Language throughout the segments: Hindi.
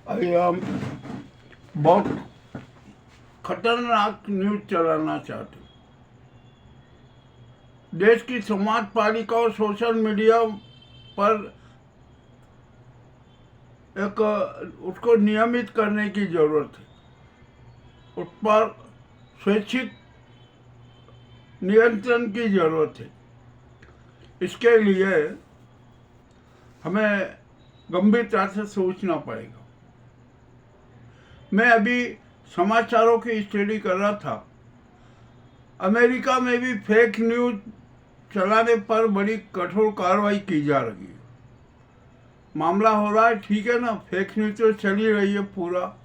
अभी हम बहुत खतरनाक न्यूज चलाना चाहते हैं। देश की समाज पालिका और सोशल मीडिया पर एक उसको नियमित करने की जरूरत है। उस पर स्वैच्छिक नियंत्रण की जरूरत है। इसके लिए हमें गंभीरता से सोचना पड़ेगा। मैं अभी समाचारों की स्टडी कर रहा था। अमेरिका में भी फेक न्यूज चलाने पर बड़ी कठोर कार्रवाई की जा रही है। मामला हो रहा है, ठीक है ना, फेक न्यूज तो चल ही रही है पूरा।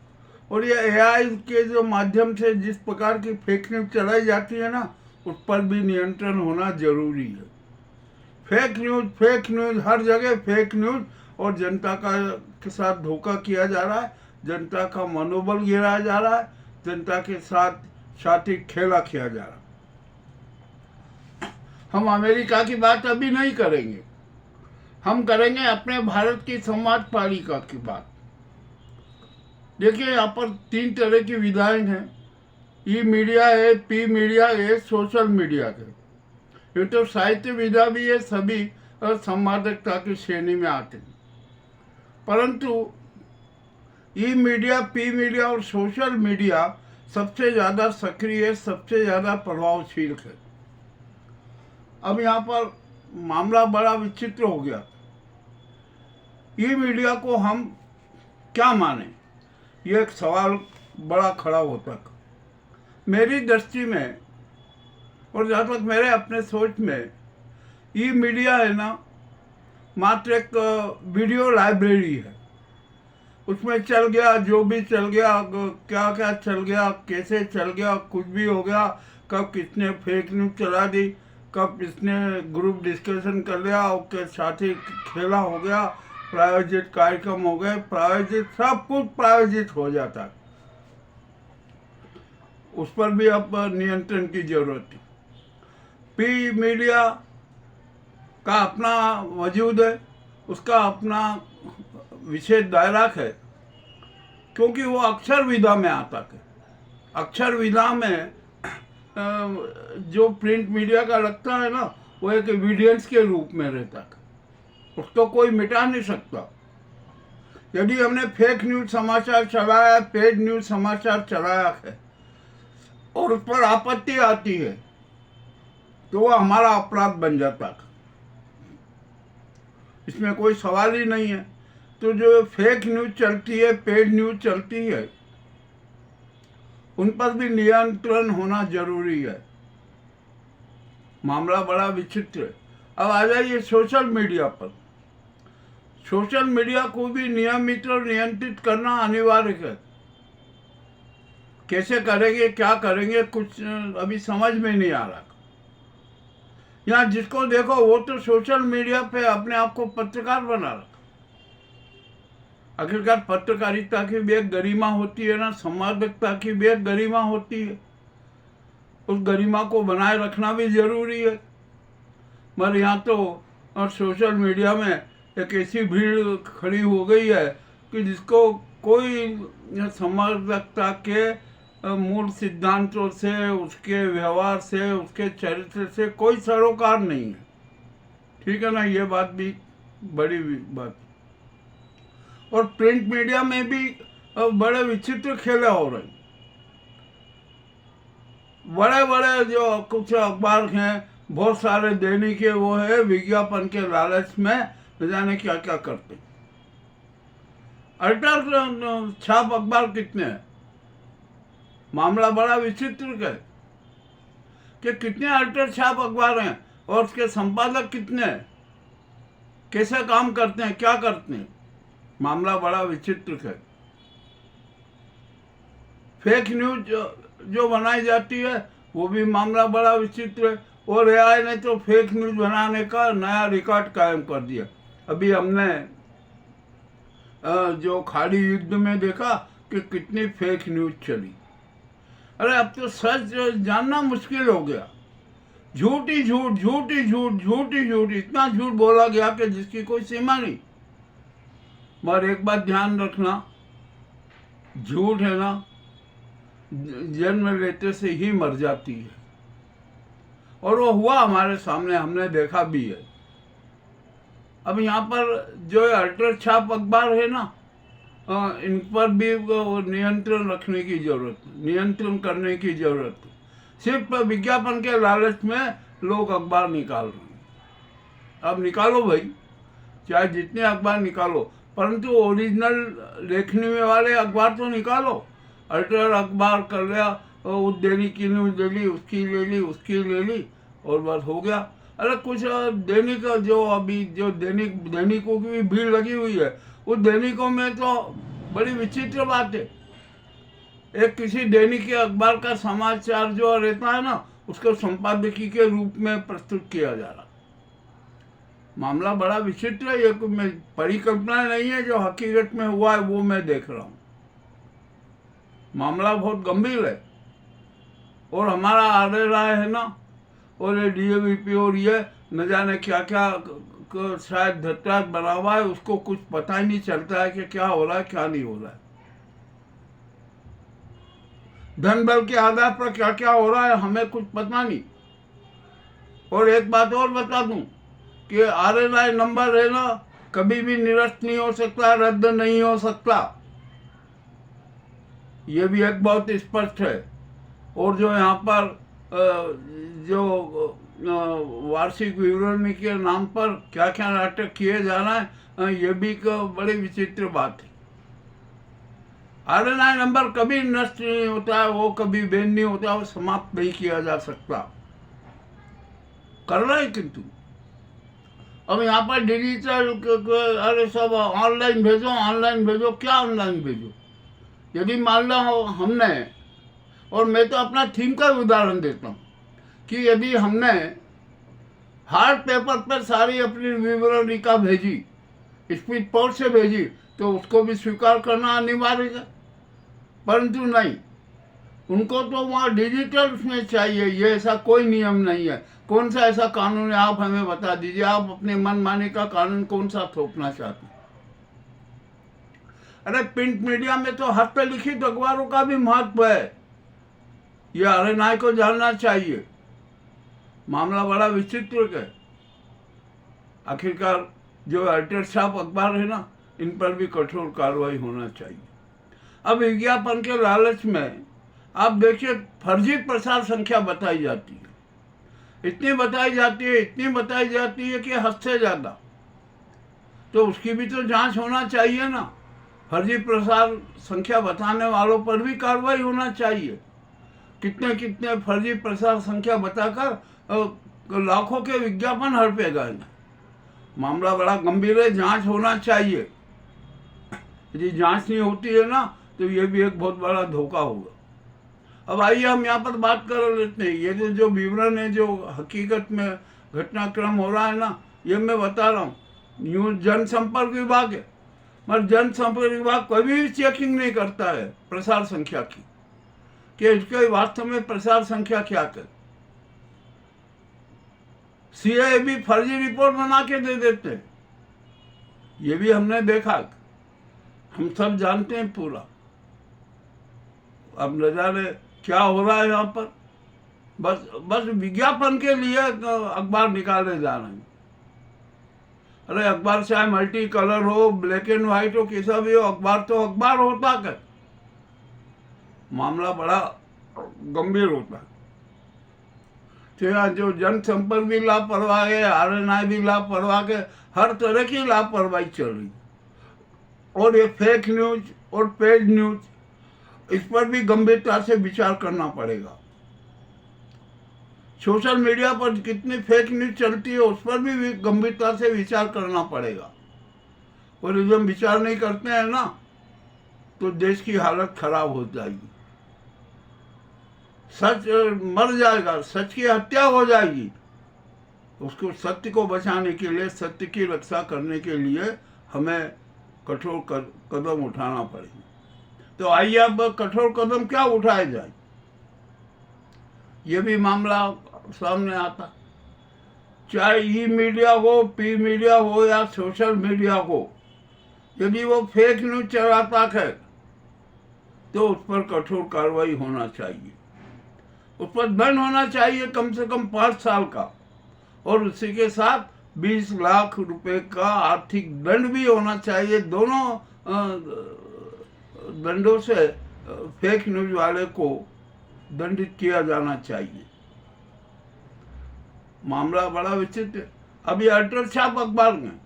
और ये एआई के जो माध्यम से जिस प्रकार की फेक न्यूज चलाई जाती है ना, उस पर भी नियंत्रण होना जरूरी है। फेक न्यूज हर जगह फेक न्यूज, और जनता का के साथ धोखा किया जा रहा है, जनता का मनोबल गिराया जा रहा है, जनता के साथ साथी खेला किया जा रहा है। हम अमेरिका की बात अभी नहीं करेंगे, हम करेंगे अपने भारत की समाज पालिका की बात। देखिए, यहाँ पर 3 तरह की विधायक हैं। ई मीडिया है, पी मीडिया है, सोशल मीडिया है। ये तो साहित्य विधा भी है, सभी और संवादकता की श्रेणी में आते हैं। परंतु ई मीडिया, पी मीडिया और सोशल मीडिया सबसे ज़्यादा सक्रिय, सबसे ज़्यादा प्रभावशील है। अब यहाँ पर मामला बड़ा विचित्र हो गया। ई मीडिया को हम क्या माने, ये एक सवाल बड़ा खड़ा होता है मेरी दृष्टि में। और जहाँ तक मेरे अपने सोच में, ई मीडिया है ना, मात्र एक वीडियो लाइब्रेरी है। उसमें चल गया जो भी चल गया, क्या क्या चल गया, कैसे चल गया, कुछ भी हो गया। कब किसने फेक न्यूज चला दी, कब किसने ग्रुप डिस्कशन कर लिया, उसके साथी खेला हो गया, प्रायोजित कार्यक्रम हो गए, प्रायोजित सब कुछ प्रायोजित हो जाता है। उस पर भी अब नियंत्रण की जरूरत है। पी मीडिया का अपना वजूद है, उसका अपना विशेष दायरा है, क्योंकि वो अक्षर विधा में आता है। अक्षर विधा में जो प्रिंट मीडिया का लगता है ना, वो एक एविडेंस के रूप में रहता है, उसको कोई मिटा नहीं सकता। यदि हमने फेक न्यूज समाचार चलाया, पेड न्यूज समाचार चलाया है और उस पर आपत्ति आती है, तो वो हमारा अपराध बन जाता है। इसमें कोई सवाल ही नहीं है। तो जो फेक न्यूज चलती है, पेड न्यूज चलती है, उन पर भी नियंत्रण होना जरूरी है। मामला बड़ा विचित्र है। अब आ जाइए सोशल मीडिया पर। सोशल मीडिया को भी नियमित और नियंत्रित करना अनिवार्य है। कैसे करेंगे, क्या करेंगे, कुछ अभी समझ में नहीं आ रहा। यहाँ जिसको देखो वो तो सोशल मीडिया पे अपने आप को पत्रकार बना रहा। आखिरकार पत्रकारिता की भी एक गरिमा होती है ना, संवादकता की भी एक गरिमा होती है। उस गरिमा को बनाए रखना भी जरूरी है। मगर यहाँ तो और सोशल मीडिया में एक ऐसी भीड़ खड़ी हो गई है कि जिसको कोई संवादकता के मूल सिद्धांतों से, उसके व्यवहार से, उसके चरित्र से कोई सरोकार नहीं है। ठीक है ना, ये बात भी बड़ी बात। और प्रिंट मीडिया में भी बड़े विचित्र खेले हो रहे। बड़े बड़े जो कुछ अखबार हैं, बहुत सारे दैनिक के, वो है विज्ञापन के लालच में न जाने क्या क्या करते। अल्टर छाप अखबार कितने हैं? मामला बड़ा विचित्र है कि कितने अल्टर छाप अखबार हैं और उसके संपादक कितने हैं, कैसे काम करते हैं, क्या करते हैं। मामला बड़ा विचित्र है। फेक न्यूज जो बनाई जाती है, वो भी मामला बड़ा विचित्र है। और एआई ने तो फेक न्यूज बनाने का नया रिकॉर्ड कायम कर दिया। अभी हमने जो खाड़ी युद्ध में देखा कि कितनी फेक न्यूज चली। अरे अब तो सच जानना मुश्किल हो गया। झूठी झूठ, झूठी झूठ, झूठी झूठ, इतना झूठ बोला गया कि जिसकी कोई सीमा नहीं। मगर एक बात ध्यान रखना, झूठ है ना, जन्म लेते से ही मर जाती है, और वो हुआ हमारे सामने, हमने देखा भी है। अब यहाँ पर जो अल्टर छाप अखबार है ना, इन पर भी नियंत्रण रखने की जरूरत है, नियंत्रण करने की जरूरत है। सिर्फ विज्ञापन के लालच में लोग अखबार निकाल रहे हैं। अब निकालो भाई, चाहे जितने अखबार निकालो, परंतु ओरिजिनल लेखनी वाले अखबार तो निकालो। अल्टर अखबार कर लिया, उस दैनिक की न्यूज ले ली, उसकी ले ली, उसकी ले ली, और बस हो गया। अरे कुछ दैनिक, जो अभी जो दैनिकों की भी भीड़ लगी हुई है, उस दैनिकों में तो बड़ी विचित्र बात है। एक किसी दैनिक के अखबार का समाचार जो रहता है ना, उसको संपादकीय के रूप में प्रस्तुत किया जा रहा। मामला बड़ा विचित्र है। ये कोई परिकल्पना नहीं है, जो हकीकत में हुआ है वो मैं देख रहा हूँ। मामला बहुत गंभीर है। और हमारा आर राय है ना, और ये DAVP और ये न जाने क्या क्या शायद धत्ताज बना हुआ है, उसको कुछ पता ही नहीं चलता है कि क्या हो रहा है क्या नहीं हो रहा है। धन बल के आधार पर क्या क्या हो रहा है हमें कुछ पता नहीं। और एक बात और बता दूं कि RNI नंबर है ना, कभी भी निरस्त नहीं हो सकता, रद्द नहीं हो सकता, ये भी एक बहुत स्पष्ट है। और जो यहाँ पर जो वार्षिक विवरणी के नाम पर क्या क्या नाटक किए जा रहे हैं, ये भी बड़ी विचित्र बात है। RNI नंबर कभी नष्ट नहीं होता है, वो कभी बैन नहीं होता, वो समाप्त नहीं किया जा सकता। कर रहा है किंतु अब यहाँ पर डिजिटल, अरे सब ऑनलाइन भेजो, ऑनलाइन भेजो, क्या ऑनलाइन भेजो। यदि मान लो हमने, और मैं तो अपना थीम का उदाहरण देता हूँ, कि यदि हमने हार्ड पेपर पर सारी अपनी विवरणिका भेजी, स्पीड पोस्ट से भेजी, तो उसको भी स्वीकार करना अनिवार्य है। परंतु नहीं, उनको तो वहाँ डिजिटल में चाहिए। ये ऐसा कोई नियम नहीं है। कौन सा ऐसा कानून है, आप हमें बता दीजिए। आप अपने मनमानी का कानून कौन सा थोपना चाहते हैं? अरे प्रिंट मीडिया में तो हस्तलिखित अखबारों का भी महत्व है, ये RNI को जानना चाहिए। मामला बड़ा विचित्र है। आखिरकार जो अल्टर छाप अखबार है ना, इन पर भी कठोर कार्रवाई होना चाहिए। अब विज्ञापन के लालच में आप देखिए, फर्जी प्रसार संख्या बताई जाती है, इतनी बताई जाती है, इतनी बताई जाती है कि हद से ज़्यादा। तो उसकी भी तो जांच होना चाहिए ना। फर्जी प्रसार संख्या बताने वालों पर भी कार्रवाई होना चाहिए। कितने कितने फर्जी प्रसार संख्या बताकर लाखों के विज्ञापन हड़पे गए। मामला बड़ा गंभीर है, जांच होना चाहिए। यदि जांच नहीं होती है ना, तो ये भी एक बहुत बड़ा धोखा होगा। अब आइए हम यहाँ पर बात कर लेते हैं। ये जो विवरण है, जो हकीकत में घटनाक्रम हो रहा है ना, ये मैं बता रहा हूँ। न्यूज जनसंपर्क विभाग है, मगर जनसंपर्क विभाग कभी भी चेकिंग नहीं करता है प्रसार संख्या की, कि इसके वास्तव में प्रसार संख्या क्या कर। CIA भी फर्जी रिपोर्ट बना के दे देते हैं, ये भी हमने देखा, हम सब जानते हैं पूरा। अब न जाने क्या हो रहा है यहाँ पर। बस विज्ञापन के लिए अखबार निकाले जा रहे हैं। अरे अखबार चाहे मल्टी कलर हो, ब्लैक एंड व्हाइट हो, कैसा भी हो, अखबार तो अखबार होता है। मामला बड़ा गंभीर होता है। तो जो जनसंपर्क भी लापरवाह है, RNI भी लापरवाह है, हर तरह की लापरवाही चल रही। और ये फेक न्यूज और पेड न्यूज, इस पर भी गंभीरता से विचार करना पड़ेगा। सोशल मीडिया पर कितनी फेक न्यूज चलती है, उस पर भी गंभीरता से विचार करना पड़ेगा। और जब हम विचार नहीं करते हैं ना, तो देश की हालत खराब हो जाएगी। सच मर जाएगा, सच की हत्या हो जाएगी। उसको, सत्य को बचाने के लिए, सत्य की रक्षा करने के लिए हमें कठोर कदम उठाना पड़ेगा। तो आइए अब कठोर कदम क्या उठाए जाए, ये भी मामला सामने आता। चाहे मीडिया हो, मीडिया हो या सोशल मीडिया हो, यदि वो फेक न्यूज चलाता है तो उस पर कठोर कार्रवाई होना चाहिए, उस पर दंड होना चाहिए कम से कम 5 साल का, और उसी के साथ 20 लाख रुपए का आर्थिक दंड भी होना चाहिए। दोनों दंडों से फेक न्यूज वाले को दंडित किया जाना चाहिए। मामला बड़ा विचित्र। अभी अल्ट्राछाप अखबार में,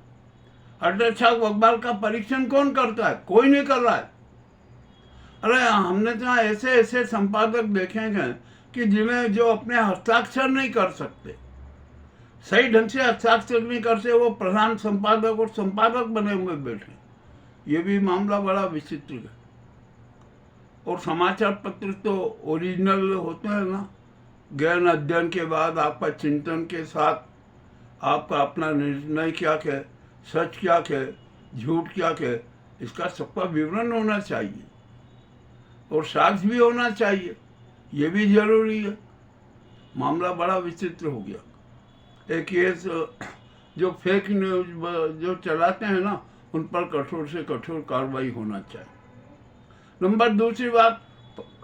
अल्ट्राछाप अखबार का परीक्षण कौन करता है? कोई नहीं कर रहा है। अरे हमने तो ऐसे ऐसे संपादक देखे हैं कि जिन्हें, जो अपने हस्ताक्षर नहीं कर सकते, सही ढंग से हस्ताक्षर नहीं करते, वो प्रधान संपादक और संपादक बने हुए बैठे। ये भी मामला बड़ा विचित्र है। और समाचार पत्र तो ओरिजिनल होते हैं ना, गहन अध्ययन के बाद आपका चिंतन के साथ आपका अपना निर्णय क्या है, सच क्या है, झूठ क्या है, इसका सबका विवरण होना चाहिए और साक्ष्य भी होना चाहिए। ये भी जरूरी है। मामला बड़ा विचित्र हो गया। एक ये जो फेक न्यूज जो चलाते हैं ना, उन पर कठोर से कठोर कार्रवाई होना चाहिए। नंबर दूसरी बात,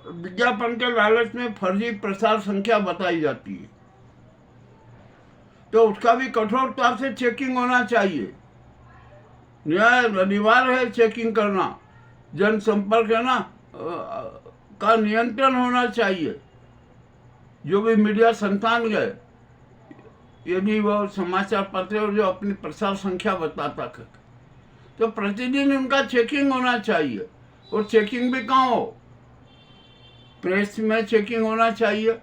विज्ञापन के लालच में फर्जी प्रसार संख्या बताई जाती है, तो उसका भी कठोरता से चेकिंग होना चाहिए। न्याय अनिवार्य है चेकिंग करना। जनसंपर्क है ना का नियंत्रण होना चाहिए। जो भी मीडिया संस्थान गए, यदि वह समाचार पत्र जो अपनी प्रसार संख्या बताता है, तो प्रतिदिन उनका चेकिंग होना चाहिए। और चेकिंग भी कहाँ हो? प्रेस में चेकिंग होना चाहिए,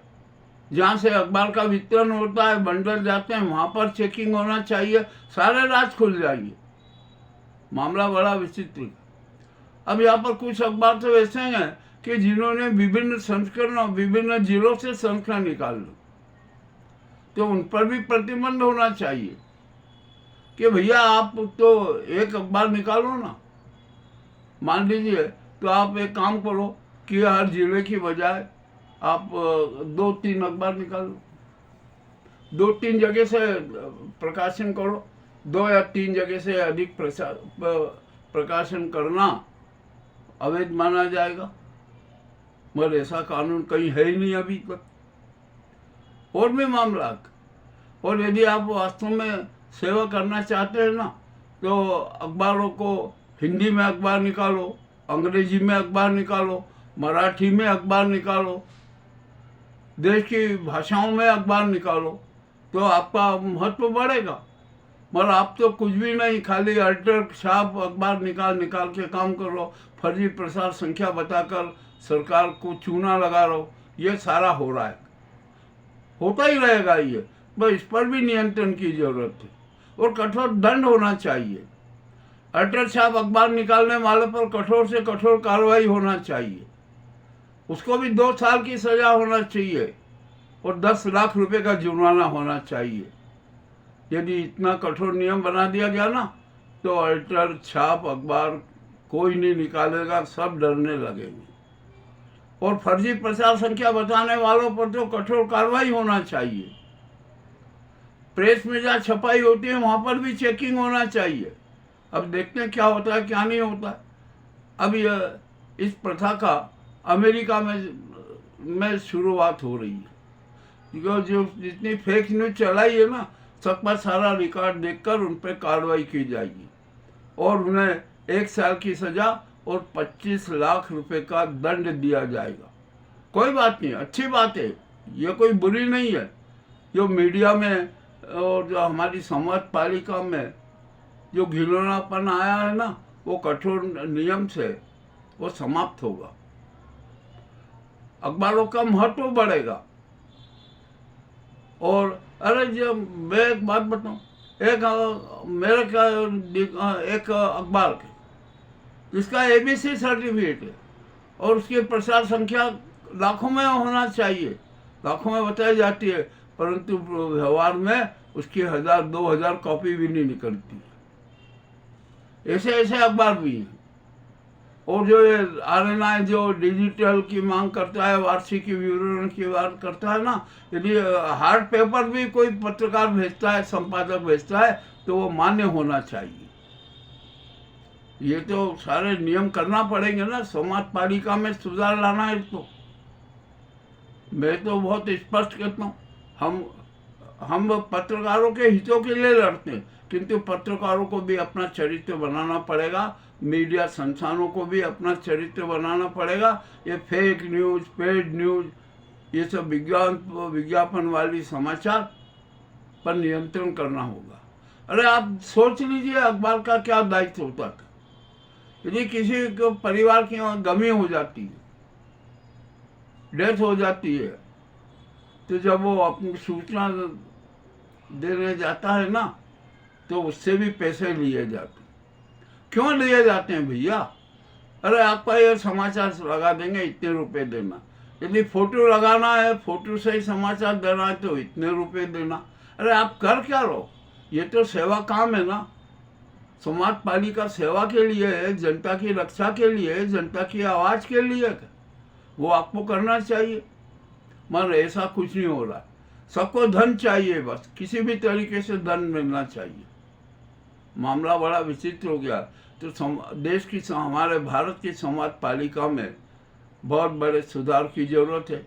जहाँ से अखबार का वितरण होता है, बंडल जाते हैं, वहाँ पर चेकिंग होना चाहिए। सारे राज खुल जाएंगे। मामला बड़ा विचित्र है। अब यहाँ पर कुछ अखबार तो ऐसे हैं कि जिन्होंने विभिन्न संस्करणों, विभिन्न जिलों से संस्करण निकाल लो, तो उन पर भी प्रतिबंध होना चाहिए कि भैया आप तो एक अखबार निकालो ना। मान लीजिए, तो आप एक काम करो कि हर जिले की बजाय आप 2-3 अखबार निकालो, 2-3 जगह से प्रकाशन करो। 2 या 3 जगह से अधिक प्रकाशन करना अवैध माना जाएगा, मगर ऐसा कानून कहीं है ही नहीं अभी तक। और भी मामला, और यदि आप वास्तव में सेवा करना चाहते हैं ना, तो अखबारों को हिंदी में अखबार निकालो, अंग्रेजी में अखबार निकालो, मराठी में अखबार निकालो, देश की भाषाओं में अखबार निकालो, तो आपका महत्व बढ़ेगा। मगर आप तो कुछ भी नहीं, खाली अल्टर छाप अखबार निकाल के काम कर लो, फर्जी प्रसार संख्या बताकर सरकार को चूना लगा रहो। ये सारा हो रहा है, होता ही रहेगा ये। बस इस पर भी नियंत्रण की जरूरत है और कठोर दंड होना चाहिए। अल्टर छाप अखबार निकालने वाले पर कठोर से कठोर कार्रवाई होना चाहिए। उसको भी 2 साल की सजा होना चाहिए और 10 लाख रुपए का जुर्माना होना चाहिए। यदि इतना कठोर नियम बना दिया गया ना, तो अल्टर छाप अखबार कोई नहीं निकालेगा, सब डरने लगेंगे। और फर्जी प्रसार संख्या बताने वालों पर तो कठोर कार्रवाई होना चाहिए। प्रेस में जहाँ छपाई होती है, वहाँ पर भी चेकिंग होना चाहिए। अब देखते हैं क्या होता है, क्या नहीं होता है। अब इस प्रथा का अमेरिका में शुरुआत हो रही है, क्योंकि जो जितनी फेक न्यूज चलाई है ना, सबका सारा रिकॉर्ड देखकर उन पर कार्रवाई की जाएगी और उन्हें 1 साल की सजा और 25 लाख रुपए का दंड दिया जाएगा। कोई बात नहीं, अच्छी बात है, ये कोई बुरी नहीं है। जो मीडिया में और जो हमारी समाज पालिका में जो घिनौनापन आया है ना, वो कठोर नियम से वो समाप्त होगा। अखबारों का महत्व बढ़ेगा। और अरे जब मैं एक बात बताऊं, मेरे का एक अखबार है जिसका ABC सर्टिफिकेट है और उसकी प्रसार संख्या लाखों में होना चाहिए, लाखों में बताई जाती है, परंतु व्यवहार में उसकी 1000-2000 कॉपी भी नहीं निकलती। ऐसे ऐसे अखबार भी हैं। और जो ये RNI जो डिजिटल की मांग करता है, वार्षिकी विवरण की बात करता है ना, यदि हार्ड पेपर भी कोई पत्रकार भेजता है, संपादक भेजता है, तो वो मान्य होना चाहिए। ये तो सारे नियम करना पड़ेंगे ना, समाज पालिका में सुधार लाना है। तो मैं तो बहुत स्पष्ट कहता हूँ, हम पत्रकारों के हितों के लिए लड़ते हैं, किंतु पत्रकारों को भी अपना चरित्र बनाना पड़ेगा, मीडिया संस्थानों को भी अपना चरित्र बनाना पड़ेगा। ये फेक न्यूज़, पेड न्यूज़, ये सब विज्ञापन वाली समाचार पर नियंत्रण करना होगा। अरे आप सोच लीजिए अखबार का क्या दायित्व होता था। यदि किसी को परिवार की गमी हो जाती है, डेथ हो जाती है, तो जब वो अपनी सूचना देने जाता है ना, तो उससे भी पैसे लिए जाते। क्यों लिए जाते हैं भैया? अरे आपका ये समाचार लगा देंगे, इतने रुपए देना। यदि फोटो लगाना है, फोटो से ही समाचार देना है, तो इतने रुपए देना। अरे आप कर क्या रहो? ये तो सेवा काम है ना। समाज पालिका सेवा के लिए है, जनता की रक्षा के लिए है, जनता की आवाज़ के लिए है। वो आपको करना चाहिए, मगर ऐसा कुछ नहीं हो रहा। सबको धन चाहिए, बस किसी भी तरीके से धन मिलना चाहिए। मामला बड़ा विचित्र हो गया। तो देश की, हमारे भारत की समाज पालिका में बहुत बड़े सुधार की जरूरत है।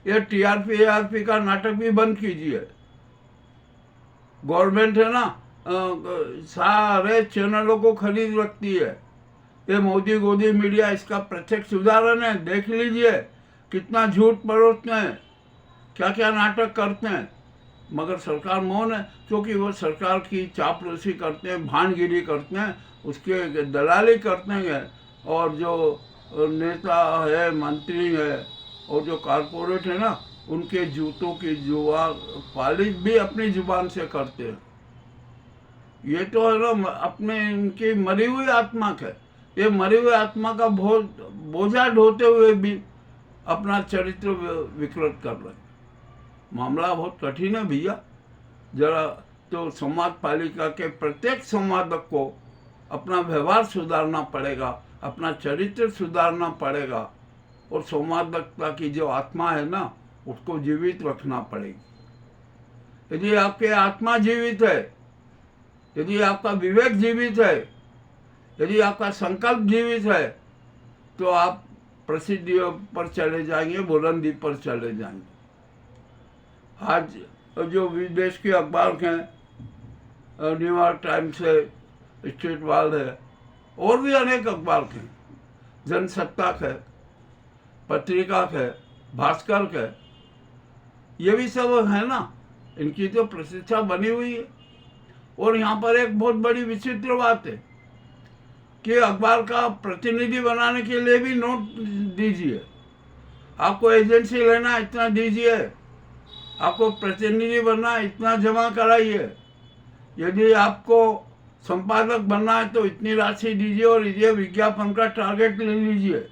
ये टीआरपी एआरपी का नाटक भी बंद कीजिए। गवर्नमेंट है ना, सारे चैनलों को खरीद रखती है। ये मोदी गोदी मीडिया इसका प्रत्यक्ष उदाहरण है। देख लीजिए कितना झूठ परोसते हैं, क्या क्या नाटक करते हैं, मगर सरकार मौन है, क्योंकि वो सरकार की चापलूसी करते हैं, भानगिरी करते हैं, उसके दलाली करते हैं। और जो नेता है, मंत्री है और जो कारपोरेट है ना, उनके जूतों की जुआ पालिश भी अपनी जुबान से करते हैं। ये तो है ना अपने इनकी मरी हुई आत्मा का, ये मरी हुई आत्मा का बोझा ढोते हुए भी अपना चरित्र विकृत कर रहे हैं। मामला बहुत कठिन है भैया। जरा तो समाज पालिका के प्रत्येक संवादक को अपना व्यवहार सुधारना पड़ेगा, अपना चरित्र सुधारना पड़ेगा, और संवादकता की जो आत्मा है ना, उसको जीवित रखना पड़ेगी। यदि आपकी आत्मा जीवित है, यदि आपका विवेक जीवित है, यदि आपका संकल्प जीवित है, तो आप प्रसिद्धि पर चले जाएंगे, बुलंदी पर चले जाएंगे। आज जो विदेश के अखबार हैं, न्यूयॉर्क टाइम्स है, स्टेट वर्ल्ड है, और भी अनेक अखबार हैं, जनसत्ताक है, पत्रिका है, भास्कर है, ये भी सब है ना, इनकी तो प्रतिष्ठा बनी हुई है। और यहाँ पर एक बहुत बड़ी विचित्र बात है कि अखबार का प्रतिनिधि बनाने के लिए भी नोट दीजिए। आपको एजेंसी लेना इतना दीजिए, आपको प्रतिनिधि बनना इतना जमा कराइए, यदि आपको संपादक बनना है तो इतनी राशि दीजिए, और ये विज्ञापन का टारगेट ले लीजिए।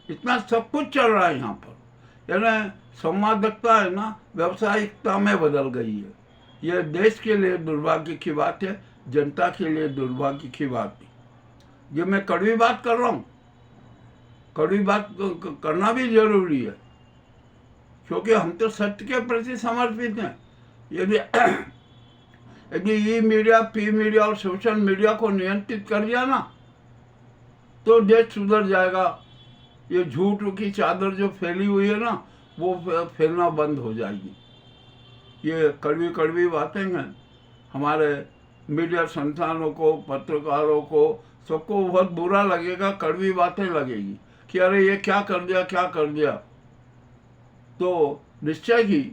इतना सब कुछ चल रहा है यहाँ पर। यानी संवादकता है ना, व्यावसायिकता में बदल गई है। यह देश के लिए दुर्भाग्य की बात है, जनता के लिए दुर्भाग्य की बात है। ये मैं कड़वी बात कर रहा हूँ, कड़वी बात करना भी जरूरी है, क्योंकि हम तो सत्य के प्रति समर्पित हैं। यदि ई मीडिया, पी मीडिया और सोशल मीडिया को नियंत्रित कर दिया ना, तो देश सुधर जाएगा। ये झूठ की चादर जो फैली हुई है ना, वो फैलना बंद हो जाएगी। ये कड़वी कड़वी बातें हैं। हमारे मीडिया संस्थानों को, पत्रकारों को, सबको बहुत बुरा लगेगा, कड़वी बातें लगेगी कि अरे ये क्या कर दिया, क्या कर दिया। तो निश्चय ही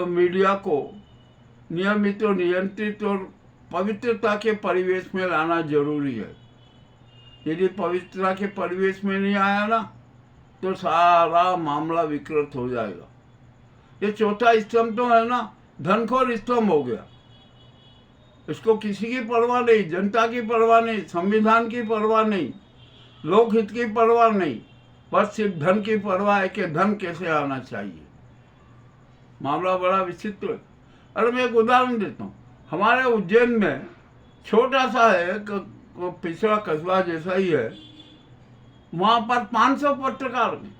मीडिया को नियमित और नियंत्रित और पवित्रता के परिवेश में लाना जरूरी है। यदि पवित्रता के परिवेश में नहीं आया ना, तो सारा मामला विकृत हो जाएगा। ये चौथा स्तंभ तो है ना, धनखोर स्तंभ हो गया। इसको किसी की परवाह नहीं, जनता की परवाह नहीं, संविधान की परवाह नहीं, लोकहित की परवाह नहीं, बस सिर्फ धन की परवाह है कि धन कैसे आना चाहिए। मामला बड़ा विचित्र है। अरे मैं एक उदाहरण देता हूँ। हमारे उज्जैन में छोटा सा है, पिछड़ा कस्बा जैसा ही है, वहाँ पर 500 पत्रकार हैं।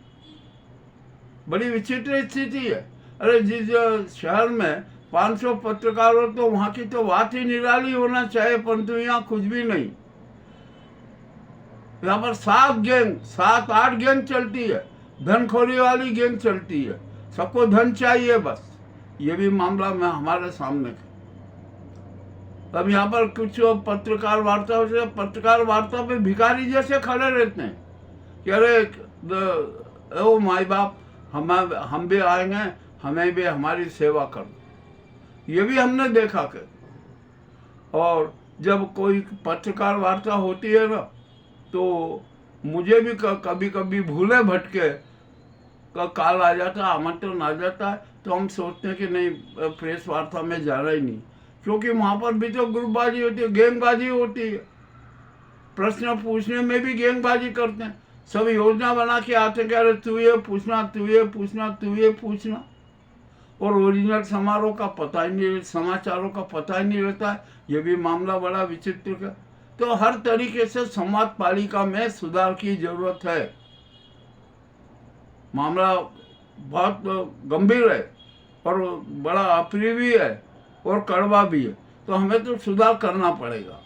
बड़ी विचित्र स्थिति है। अरे जिस शहर में 500 पत्रकार हो, तो वहाँ की तो बात ही निराली होना चाहिए, परंतु यहाँ कुछ भी नहीं। यहाँ पर 7 8 गैंग चलती है, धनखोरी वाली गैंग चलती है, सबको धन चाहिए बस। ये भी मामला में हमारे सामने है। अब यहाँ पर कुछ पत्रकार वार्ता पे भिखारी जैसे खड़े रहते हैं कि अरे ओ माई बाप, हम भी आएंगे, हमें भी हमारी सेवा कर दो। ये भी हमने देखा कि और जब कोई पत्रकार वार्ता होती है ना, तो मुझे भी कभी कभी भूले भटके का कॉल आ जाता है, आमंत्रण आ जाता है, तो हम सोचते हैं कि नहीं, प्रेस वार्ता में जाना ही नहीं, क्योंकि वहाँ पर भी तो ग्रुपबाजी होती है, गैंगबाजी होती है। प्रश्न पूछने में भी गैंगबाजी करते हैं, सब योजना बना के आते हैं कि अरे तू ये पूछना, तू ये पूछना, तू ये पूछना, और ओरिजिनल समारोह का पता ही नहीं, समाचारों का पता ही नहीं रहता है। ये भी मामला बड़ा विचित्र है। तो हर तरीके से समाज पालिका में सुधार की जरूरत है। मामला बहुत गंभीर है और बड़ा अप्रिय भी है और कड़वा भी है। तो हमें तो सुधार करना पड़ेगा,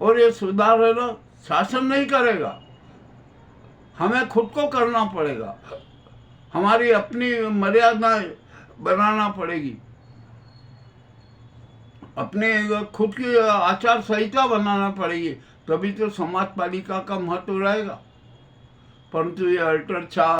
और ये सुधार है ना, शासन नहीं करेगा, हमें खुद को करना पड़ेगा। हमारी अपनी मर्यादाएं बनाना पड़ेगी, अपने खुद की आचार संहिता बनाना पड़ेगी, तभी तो समाज पालिका का महत्व रहेगा। परंतु ये अल्टर चार्ज